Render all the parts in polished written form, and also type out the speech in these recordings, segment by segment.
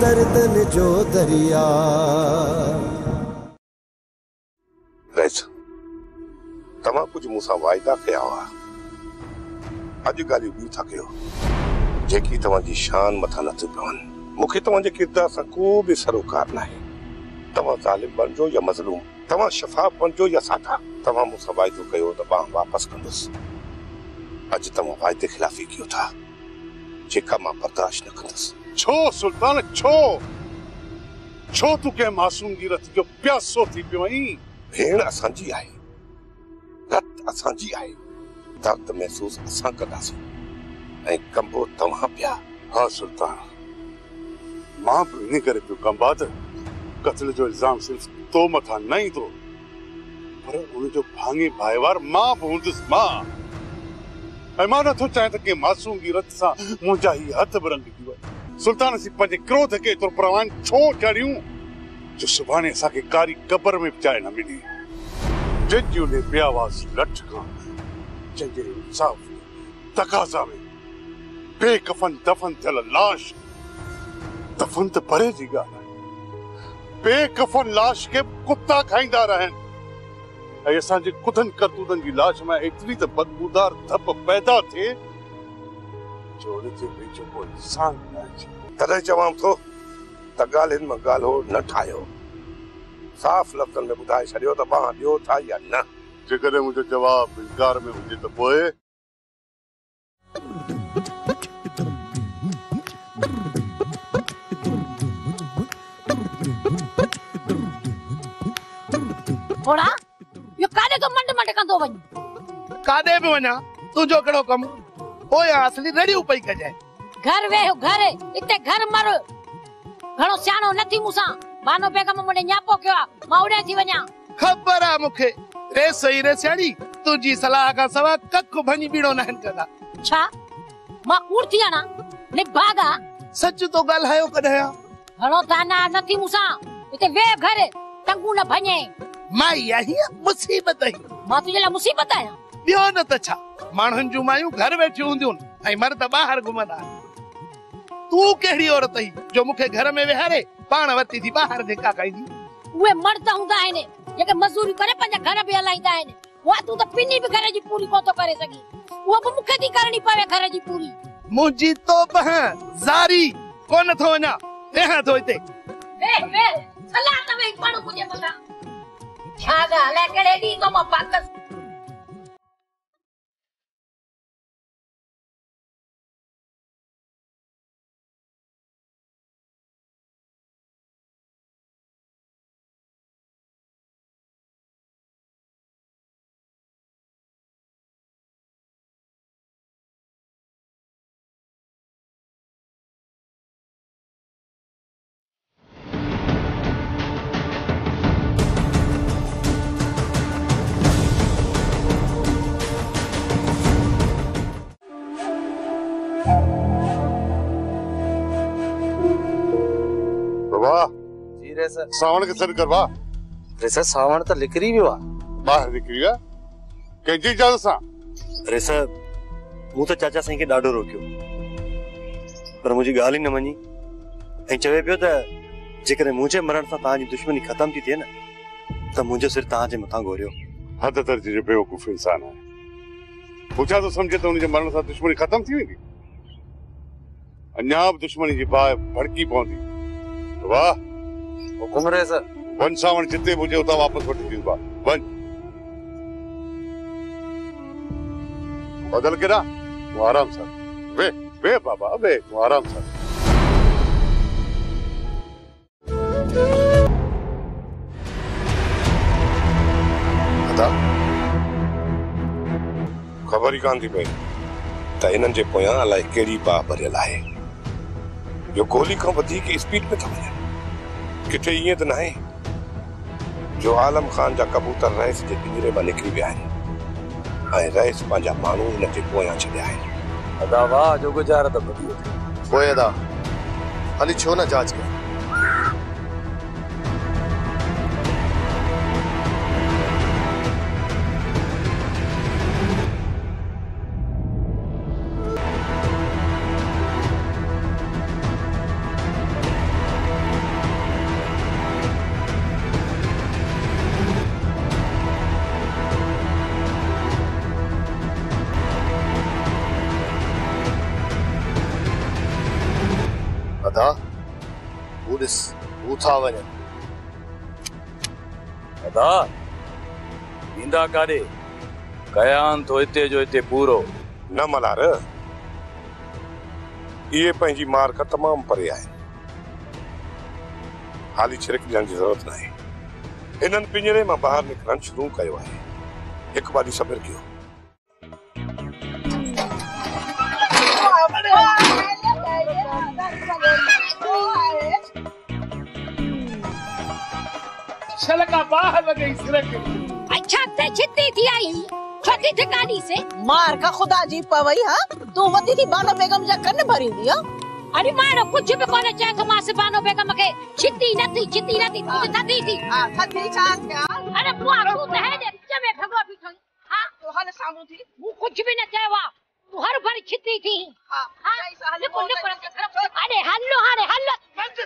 दर्दन जो दरिया। तव्हां कुछ मूंसां वाइदा कया हुआ, अॼु ॻाल्हियूं ॿियूं था कयो जेकी तव्हांजी शान मथां नथियूं पवनि। मूंखे तव्हांजे किरदार सां को बि सरोकार नाहे। तव्हां ज़ालिम बणिजो या मज़लूम, तव्हां शफ़ाफ़ बणिजो या साधा। तव्हां मूंसां वाइदो कयो त मां वापसि कंदुसि। अॼु तव्हां वाइदे खिलाफ़ी कयो था, जेका मां बर्दाश्त न कंदुसि। छो सुल्तान छो तूं कंहिं मासूम जी रत जो प्यासो थी पियो आहीं? भेण असांजी आहे, रत असांजी आहे, दर्द महसूस असां कंदासीं ऐं कंबो तव्हां पिया। हाँ सुल्तान, मां बि इन करे पियो कंबा त कत्ल जो इल्जाम सिर्फ तो मथां न ईंदो, पर उन जो भाङे भाईवार मां बि हूंदुसि। ऐं मां नथो चाहियां त कंहिं मासूम जी रत सां मुंहिंजा ही हथ बि रंगिजी वञे। सुल्तान असीं पंहिंजे क्रोध खे एतिरो परवान छो चाढ़ियूं जो सुभाणे असांखे कारी कबर में बि जाइ न मिली। जंहिंजी उन बेआवाज़ लठ खां, जंहिंजे इंसाफ तक़ाज़ा में बेकफन दफ़न थियल लाश, दफ़न त परे जी ॻाल्हि आहे, बेकफन लाश खे कुत्ता खाईंदा रहनि ऐं असांजे कुधनि करतूतनि जी लाश में एतिरी त बदबूदार धप पैदा थिए जो उनजे वेझो को इंसान न अचे। तॾहिं चवां थो त ॻाल्हियुनि मां ॻाल्हो न ठाहियो, साफ़ लफ़्ज़नि में ॿुधाए छॾियो त मां ॾियो था या न। जेकॾहिं मुंहिंजो जवाब इनकार में हुजे त पोइ थोड़ा यो काॾे तो मंड मंड कंदो वञ? काॾे बि वञा, तुंहिंजो कहिड़ो कमु? पोयां असली रड़ियूं पई कजाए। घर वेहो घर, इते घर मर। घणो सियाणो न थी मूंसां। बानो बेगम मुंडे न्यापो कयो आ, मां उड़े थी वञा। ख़बर आ मूंखे, रे सही रे सियाणी, तुंहिंजी सलाह खां सवा कख भञी बीड़ो न हन कंदा। छा मां कूड़ थी आना? ने भागा सच तो ॻाल्हायो कॾहिं? घणो दाना न थी मूंसां। इते वेह घर, टंगू न भञे। माई आही मुसीबत ही। मां तुझे लाइ मुसीबत आहियां? ॿियो न त छा, माण्हुनि जूं मायूं घर वेठियूं हूंदियूं ऐं मर्द ॿाहिरि घुमंदा। तूं कहिड़ी औरत आहीं जो मूंखे घर में वेहारे पाण वती थी ॿाहिरि धिका खाईंदी? उहे मर्द हूंदा आहिनि जेके मज़दूरी करे पंहिंजा घर बि हलाईंदा आहिनि। उहा तूं त पिनी बि घर जी पूरी कोन थो करे सघी, उहा बि मूंखे थी करणी पवे घर जी पूरी। मुंहिंजी तो बह ज़ारी कोन थो वञा, वेहां थो हिते। वेह वेह, सलाह त वेही पढ़ मुंहिंजे मथां। छा ॻाल्हि आहे, कहिड़े ॾींहं तो मां पाकस। सावण के सर करवा। रेसा सावण त निकरी वियो आ। बाहर निकरी विया? कंहिंजी इजाज़त सां? रेसा मूं त चाचा साईं खे ॾाढो रोकियो, पर मुंहिंजी ॻाल्हि ई न मञी ऐं चवे पियो त जेकॾहिं मुंहिंजे मरण सां तव्हांजी दुश्मनी ख़तम थी थिए न त मुंहिंजो सिर तव्हांजे मथां घोरियो। हद दर्जे जो बेवकूफ़ इंसान आहे। पुछा तो समझे त उनजे मरण सां दुश्मनी ख़तम थी वेंदी? अञा बि दुश्मनी जी बाहि भड़की पवंदी। वाह हुकुम रेसा। वन सावण जिते हुजे उतां वापसि वठी ॾींदो आहे। वञ बदल केॾा, तूं आराम सां वे वे बाबा वे, तूं आराम सां। ख़बर ई कान थी पई त हिननि जे पोयां अलाए कहिड़ी बाह भरियल आहे। जो गोली खां वधीक स्पीड में था वञनि। किथे ईअं त न आहे जो आलम खान जा कबूतर रईस जे पिंजरे मां निकिरी विया आहिनि ऐं रईस पंहिंजा माण्हू हिन ते पोयां छॾिया आहिनि। अदा वाह जो गुज़ारा त बदियो पोइ अदा हली छो न जांच कयो। अदा वो ॾिस हू था वञनि। अदा ईंदा काॾे? कयान तो हिते जो हिते पूरो। न मल्हार, इहे पंहिंजी मार खां तमामु परे आहे। हाली छिरकजण जी ज़रूरत नाहे। इन्हनि पिंजरे मां ॿाहिरि निकिरणु शुरू कयो आहे। हिकु बारी सब्र कयो। छलका बाहर लगे सिरक। अच्छा ते छिती थी आई छोटी ठिकानी से मार का खुदा जी पवई। हां तू वती थी बानो बेगम जा कन भरी दिया। अरे मारो कुछ भी कोने चाहे तो मां से बानो बेगम के छिती नथी तू थदी थी। हां थदी छा थया? अरे बुआ तू तो है जमे भगवा भी थई। हां तो हन सामू थी वो कुछ भी न चाहेवा तू हर भर छिती थी। हां अरे हल्लो बंद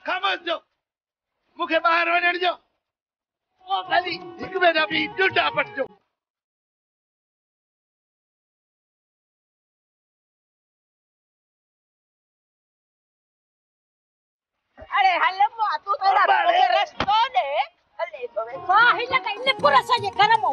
खामोश जो मुखे बाहर वञण जो। ओ भली हिक में ना भी डुडा पट जो। अरे हल्लो बुआ तू तो मुझे रस्तो दे। हले तो वे वाह हिला का इने पूरा सजे गरम हो।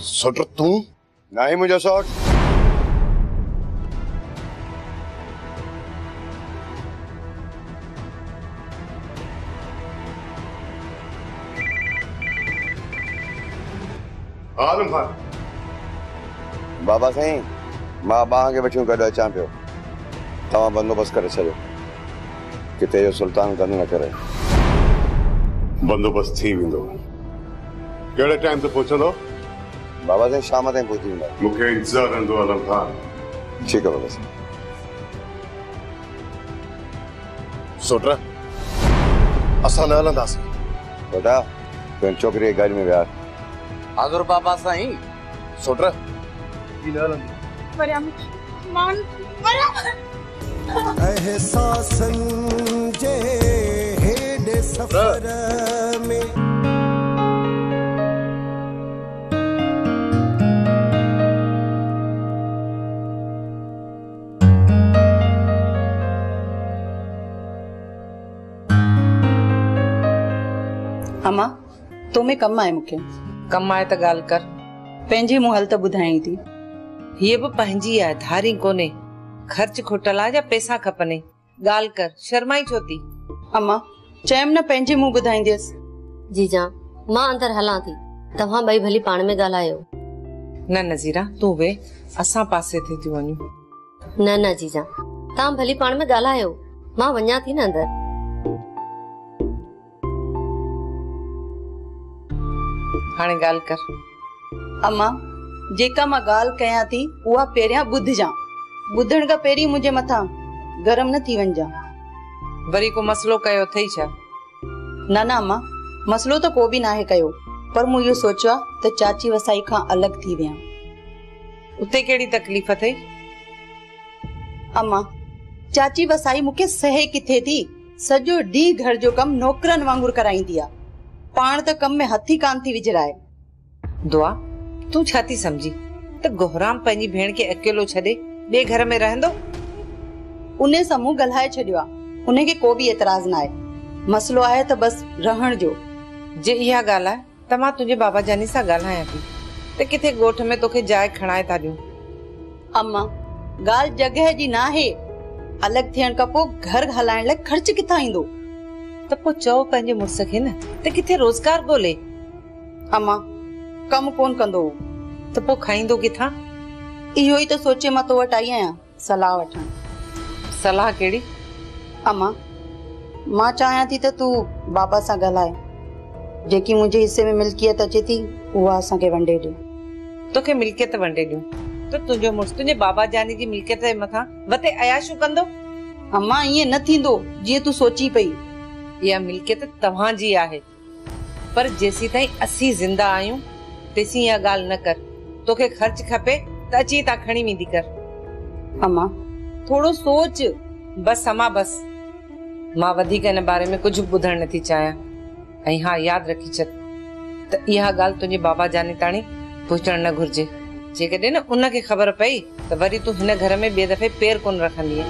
शॉट तू नहीं मुझे शॉट। आलम खान बाबा साईं मां बाह के बच्चों गॾु अचां पियो। तव्हां बंदोबस्त करे छॾियो किथे जो सुल्तान गंद न करे। बंदोबस्त थी वेंदो। कहिड़े टाइम ते पहुचंदो? बाबा साईं शाम ताईं पहुची वेंदा। मूंखे इंतज़ारु रहंदो आलम खान। ठीकु आहे बाबा साईं। सोटरा असां न हलंदासीं। बेटा तुंहिंजी छोकिरी खे गाॾी में विहार। हाज़ुर बाबा साईं। सोटरा एहसासन जे हेॾे सफ़र में अम्मा तोमें कम आए मुखे। कम आए त गाल कर। पंहिंजी मुंह हल त ॿुधाई थी। ये भी पंहिंजी आहे धारी कोने। खर्च खुटल आहे या पैसा खपने। गाल कर शर्माई छो थी? अम्मा चयम न पंहिंजी मुंह ॿुधाईंदसि। जीजा मां अंदर हलां थी तव्हां ॿई भली पाण में ॻाल्हायो। न नज़ीरा तू वे असां पासे थे थी वञू। न जीजा तव्हां भली पाण में ॻाल्हायो मां वञा थी न अंदर। हाणे गाल कर। अम्मा जेका मां ॻाल्हि कयां थी उहा पहिरियां ॿुधजां। ॿुधण खां पहिरीं मुंहिंजे मथां गरम न थी वञजां। वरी को मसलो कयो थई छा? न अम्मा मसलो तो को भी ना है कयो पर मु यो सोचा त चाची वसाई खां अलग थी विया। उते केड़ी तकलीफ थई? अम्मा चाची वसाई मुके सहे किथे थी। सजो डी घर जो कम नौकरन वांगुर कराईंदी आ। पाण त कम में हथी कान थी विजराए। दुआ तू छाती समझी त गोहराम पंहिंजी भेण के अकेलो छडे बे घर में रहंदो? उने समूह गल्हाए छडियो आ। उने के को भी एतराज ना है। मसलो आहे त बस रहण जो। जे इहा गाल है त मां तुझे बाबा जानी सा गाल्हायां थी त किथे गोठ में तोखे जाए खणाए था दियूं। अम्मा गाल जगह जी ना है। अलग थियण का पो घर हलाइण लाइ खर्च किथा ईंदो? त पो चओ पंहिंजे मुड़स खे न त किथे रोजगार ॻोल्हे। अम्मा कम कोन कंदो त पो खाईंदो किथा? इहो ई तो सोचे मां तो वटि आई आहियां सलाह वठण। सलाह केड़ी? अम्मा मां चाहियां थी त तू बाबा सां ॻाल्हाए। जेकी मुंहिंजे हिस्से में मिल्कियत अचे थी उहा असांखे वंडे ॾे। तोखे मिल्कियत वंडे ॾियूं त तुंहिंजो मुड़स तुंहिंजे बाबा जानी जी मिल्कियत जे मथां वते अयाशू कंदो? अम्मा ईअं न थींदो जीअं तू सोची पई। इहा मिल्कियत तव्हां जी आहे पर जेसी ताईं असीं जिंदा आहियूं तेसी इहा ॻाल्हि न कर। तोखे खर्च खपे त अची ता खणी वेंदी कर। अम्मा थोड़ो सोच। बस अम्मा बस, मां वधीक इन बारे में कुछ ॿुधण नथी चाहियां। ऐं हा यादि रखी छॾ त इहा ॻाल्हि तुंहिंजे बाबा जाने ताणी पहुचण न घुर्जे। जेकॾहिं न उनखे ख़बर पई त वरी तूं हिन घर में ॿिए दफ़े पेर कोन रखंदीअ।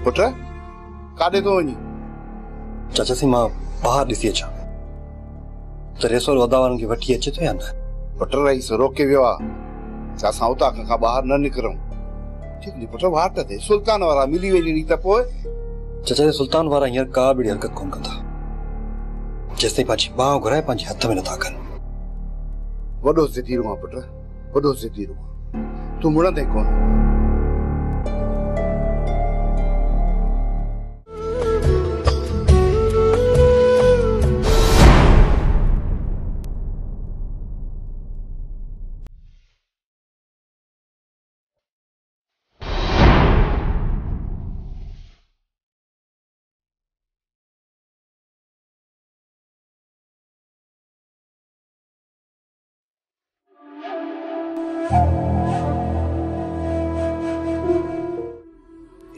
पुट काॾे थो वञी? चाचा सी मां ॿाहिरि ॾिसी अचां त रेसो वॾा वारनि खे वठी अचे थो या न। पुट रईस रोके वियो आहे त असां उतां खां ॿाहिरि न निकिरूं। ठीक नी पुट, वार त थिए, सुल्तान वारा मिली वञी त पोइ। चाचा सुल्तान वारा हींअर का बि हरकत कोन कंदा जेसिताईं पंहिंजी बांह घुराए पंहिंजे हथ में नथा कनि। वॾो ज़िदी रुआ पुट, वॾो ज़िदी रुआ। तूं मुड़ंदे कोन।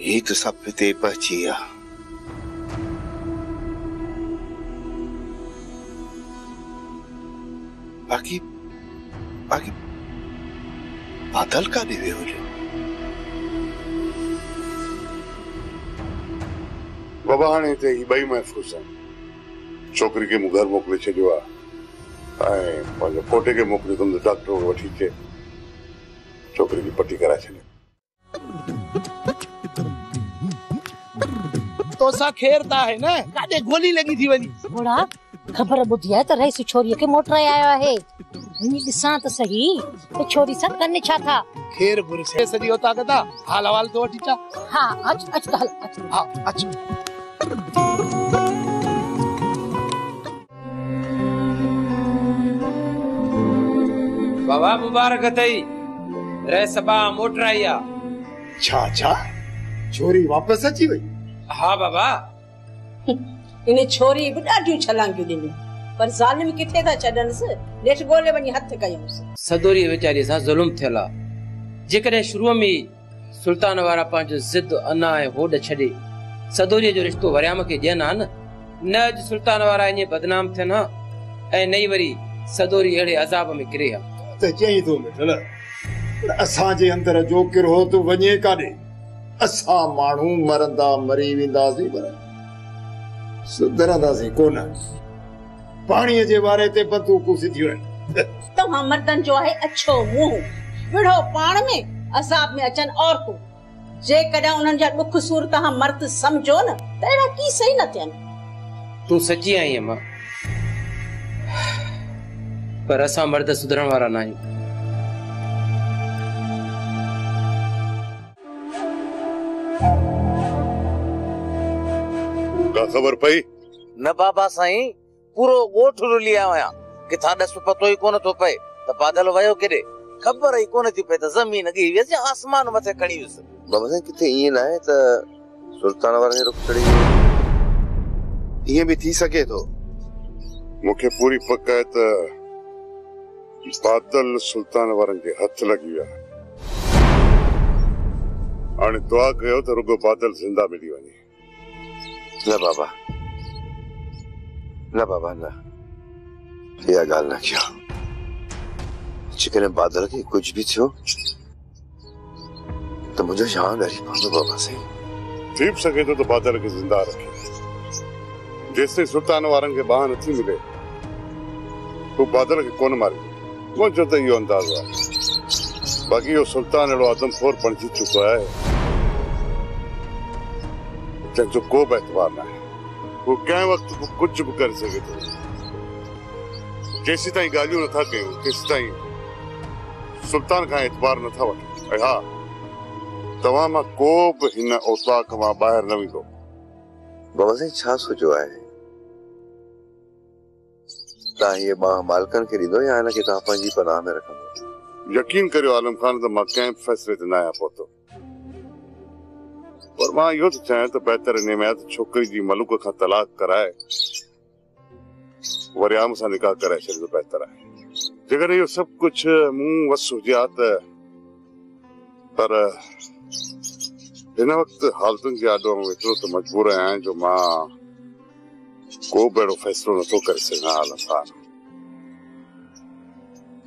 ये तो सब पिते पहुंचिया। बाकी बाकी बादल का दिवे हो जो बाबा हाणे ते ही ॿई महफ़ूज़ आहिनि। छोकिरी खे मूं घर मोकिले छॾियो आहे ऐं पंहिंजे पोटे खे मोकिलियो त डॉक्टर खे वठी अचे छोकिरी जी पटी कराए छॾे। तो सा खेरता है ना, काॾे गोली लगी थी वनी। थोड़ा खबर बुधी है त रईस छोरी के मोटराए आयो है। वनी दिसां त सही त छोरी सा कने छा था। खेर बुर से सदी होता कदा हाल हवाल तो वठी चा। हां अच अच त हल अच। हां अच। बाबा मुबारक अथई, रे सबा मोटराया। छा छा छोरी वापस अची वई? हाँ बाबा। इन छोरी भी ॾाढियूं छलांगियूं ॾिनियूं पर ज़ालिम किथे था छॾनसि। नेठ ॻोल्हे वञी हथ कयूंसि। सदोरी वीचारी सां ज़ुल्म थियल आहे। जेकॾहिं शुरूअ में सुल्तान वारा पंहिंजो ज़िद अना ऐं होॾ छॾे सदोरीअ जो रिश्तो वरियाम खे ॾियनि हा न अॼु सुल्तान वारा ईअं बदनाम थियनि हा ऐं नई वरी सदोरी अहिड़े अज़ाब में किरे हा। त चई थो मिठल असांजे अंदर जो किरहो तूं वञे काॾे? असां माण्हू मरंदा मरी वेंदासीं पर सुधरंदासीं कोन। पाणीअ जे वारे ते बंदूकूं सिधियूं आहिनि। तव्हां मर्दनि जो आहे अछो मुंहुं, विढ़ो पाण में अज़ाब में अचनि औरतूं। जेकॾहिं उन्हनि जा ॾुख सूर तव्हां मर्द सम्झो न त अहिड़ा की सही न थियनि। तूं सची आहीं अम्मा, पर असां मर्द सुधरण वारा न आहियूं। खबर पई न बाबा साईं, पूरो ॻोठ रुली आया किथां ॾस पतो ई कोन थो पए त बादल वयो केॾे। खबर ई कोन थी पए त ज़मीन गिरी वियसि या आसमान मथे खणी वियसि। बाबा साईं किथे ईअं न आहे त सुल्तान वारनि रुख चढ़ी ईअं बि थी सघे थो। मूंखे पूरी पक आहे त बादल सुल्तान वारनि जे हथ लॻी विया। हाणे दुआ कयो त रुगो बादल ज़िंदा मिली वञे। न बाबा न बाबा न, इहा ॻाल्हि न कयो। जेकॾहिं बादल खे कुझु बि थियो त मुंहिंजो जान ॾरी पवंदो बाबा साईं। थी सघे थो त बादल खे ज़िंदा रखे जेसिताईं सुल्तान वारनि खे बाहि नथी मिले तूं बादल खे कोन मारी। मुंहिंजो त इहो अंदाज़ो आहे। बाक़ी इहो सुल्तान अहिड़ो आदमखोर बणिजी चुको आहे जंहिंजो को बि एतबार न आहे। हू कंहिं वक़्तु बि कुझु बि करे सघे थो। जेसीं ताईं ॻाल्हियूं नथा कयूं तेसीं ताईं सुल्तान खां एतबार नथा वठूं। ऐं हा, तव्हां मां को बि हिन ओताक मां ॿाहिरि न वेंदो। बाबा साईं छा सोचियो आहे? तव्हां इहे ॿांह मालिकनि खे ॾींदो या हिनखे तव्हां पंहिंजी पनाह में रखंदो? यकीन करियो आलम खान त मां कंहिं बि फ़ैसिले ते न आहियां पहुतो, पर मां इहो थो चाहियां त बहितर इन में आहे त छोकिरी जी मलूक खां तलाक कराए वरी आम सां निकाह कराए छॾियो बहितर आहे। जेकर इहो सभु कुझु मूं वस हुजे हा त, पर हिन वक़्तु हालतुनि जे आॾो में एतिरो त मजबूर आहियां जो मां को बि अहिड़ो फ़ैसिलो नथो करे सघां। आलम खान,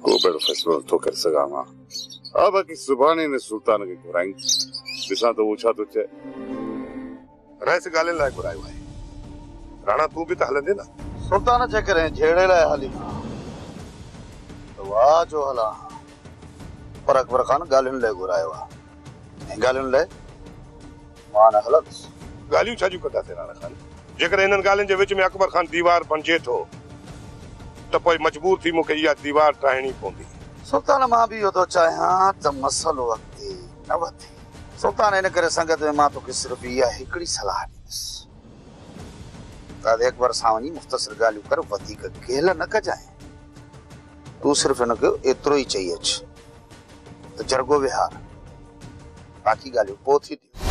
को बि अहिड़ो फ़ैसिलो नथो करे सघां मां। हा, बाक़ी सुभाणे हिन सुल्तान खे घुराईं, ॾिसां त उहो छा थो चए। रहिस ॻाल्हियुनि लाइ घुरायो आहे। राणा तूं बि त हलंदे न। सुल्तान जे करे झेड़े लाइ हली वाह जो हला, पर अकबर खान ॻाल्हियुनि लाइ घुरायो आहे ऐं ॻाल्हियुनि लाइ मां न हलंदुसि। ॻाल्हियूं छा जूं कंदासीं राणा खान? जेकर हिननि ॻाल्हियुनि जे विच में अकबर खान दीवार बणिजे थो त पोइ मजबूर थी मूंखे इहा दीवार ठाहिणी पवंदी। सुल्तान मां बि इहो थो चाहियां त मसइलो अॻिते न वधे। सुल्तान इन करे संगत में मां तोखे सिर्फ़ इहा हिकिड़ी सलाह ॾींदुसि, कादे अकबर सां वञी मुख़्तसिर ॻाल्हियूं कर, वधीक गेल न कजांइ। तूं सिर्फ़ हिनखे एतिरो ई चई अच त जरगो विहार, बाक़ी ॻाल्हियूं पोइ थींदियूं।